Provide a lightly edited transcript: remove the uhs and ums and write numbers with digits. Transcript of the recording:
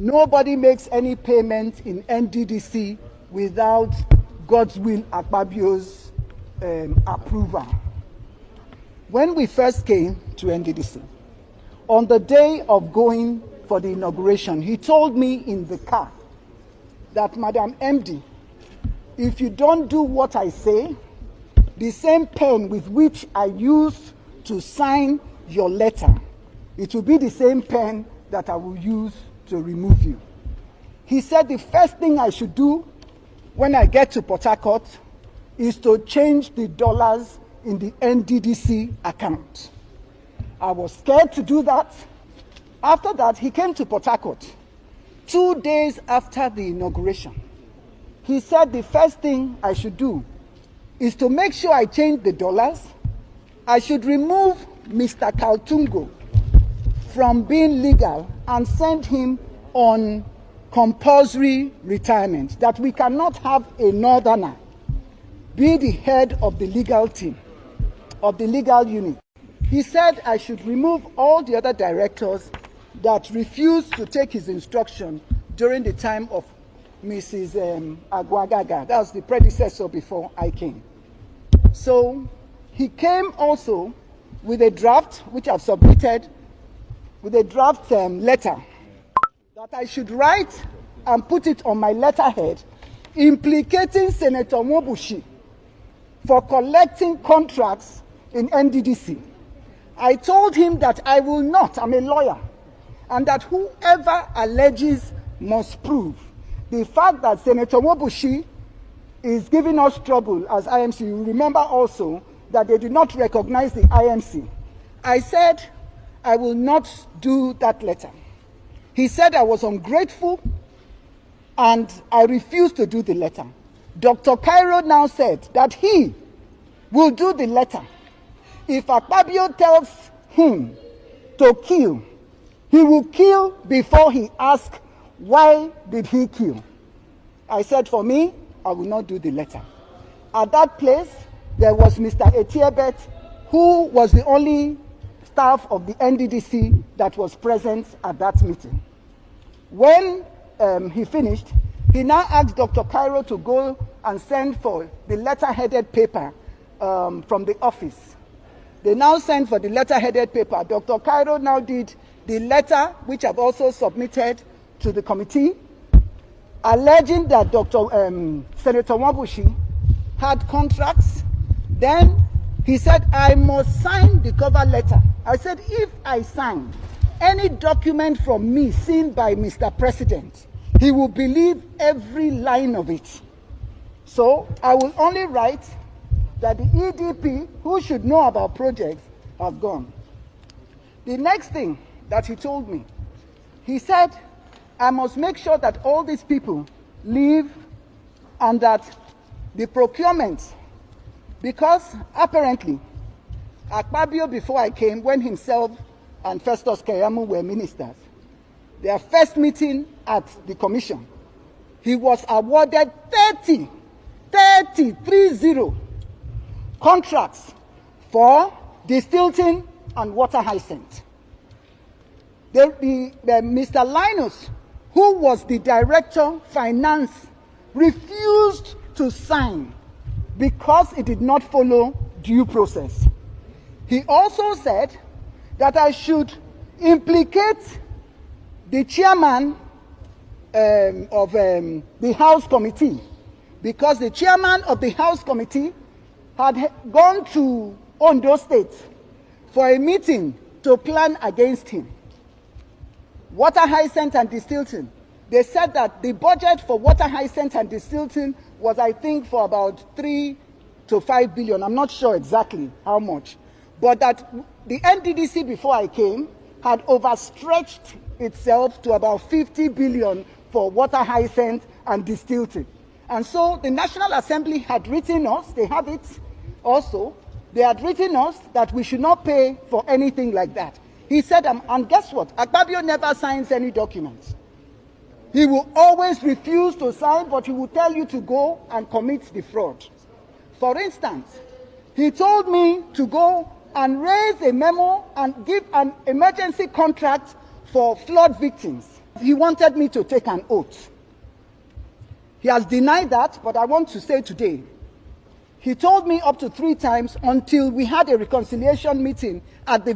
Nobody makes any payment in NDDC without Godswill Akpabio's approval. When we first came to NDDC, on the day of going for the inauguration, he told me in the car that, Madam MD, if you don't do what I say, the same pen with which I used to sign your letter, it will be the same pen that I will use to remove you. He said the first thing I should do when I get to Port Harcourt is to change the dollars in the NDDC account. I was scared to do that. After that, he came to Port Harcourt 2 days after the inauguration. He said the first thing I should do is to make sure I change the dollars. I should remove Mr. Kaltungo from being legal and send him on compulsory retirement, that we cannot have a northerner be the head of the legal team, of the legal unit. He said I should remove all the other directors that refused to take his instruction during the time of Mrs. Agwagaga. That was the predecessor before I came. So he came also with a draft, which I've submitted, with a draft letter that I should write and put it on my letterhead, implicating Senator Mwobushi for collecting contracts in NDDC. I told him that I will not, I'm a lawyer, and that whoever alleges must prove. The fact that Senator Mwobushi is giving us trouble as IMC, you remember also that they did not recognize the IMC. I said I will not do that letter. He said I was ungrateful and I refused to do the letter. Dr. Cairo now said that he will do the letter. If Akpabio tells him to kill, he will kill before he asks, why did he kill? I said, for me, I will not do the letter. At that place, there was Mr. Etiebet, who was the only staff of the NDDC that was present at that meeting. When he finished, he now asked Dr. Cairo to go and send for the letter-headed paper from the office. They now sent for the letter-headed paper. Dr. Cairo now did the letter, which I've also submitted to the committee, alleging that Senator Mwobushi had contracts. Then he said, I must sign the cover letter. I said, if I sign any document from me seen by Mr. President, he will believe every line of it. So I will only write that the EDP, who should know about projects, have gone. The next thing that he told me, he said, I must make sure that all these people leave and that the procurement, because apparently Akpabio, before I came, when himself and Festus Keyamo were ministers, their first meeting at the commission, he was awarded 30 contracts for distilling and water hyacinth. Mr. Linus, who was the director finance, refused to sign because it did not follow due process. He also said that I should implicate the chairman of the House Committee, because the chairman of the House Committee had gone to Ondo State for a meeting to plan against him. Water hyacinth and distilling. They said that the budget for water hyacinth and distilling was, I think, for about 3 to 5 billion. I'm not sure exactly how much. But that the NDDC, before I came, had overstretched itself to about 50 billion for water hyacinth and distilling. And so the National Assembly had written us, they have it also, they had written us that we should not pay for anything like that. He said, and guess what? Akpabio never signs any documents. He will always refuse to sign, but he will tell you to go and commit the fraud. For instance, he told me to go and raise a memo and give an emergency contract for flood victims. he wanted me to take an oath. He has denied that, but I want to say today, he told me up to 3 times until we had a reconciliation meeting at the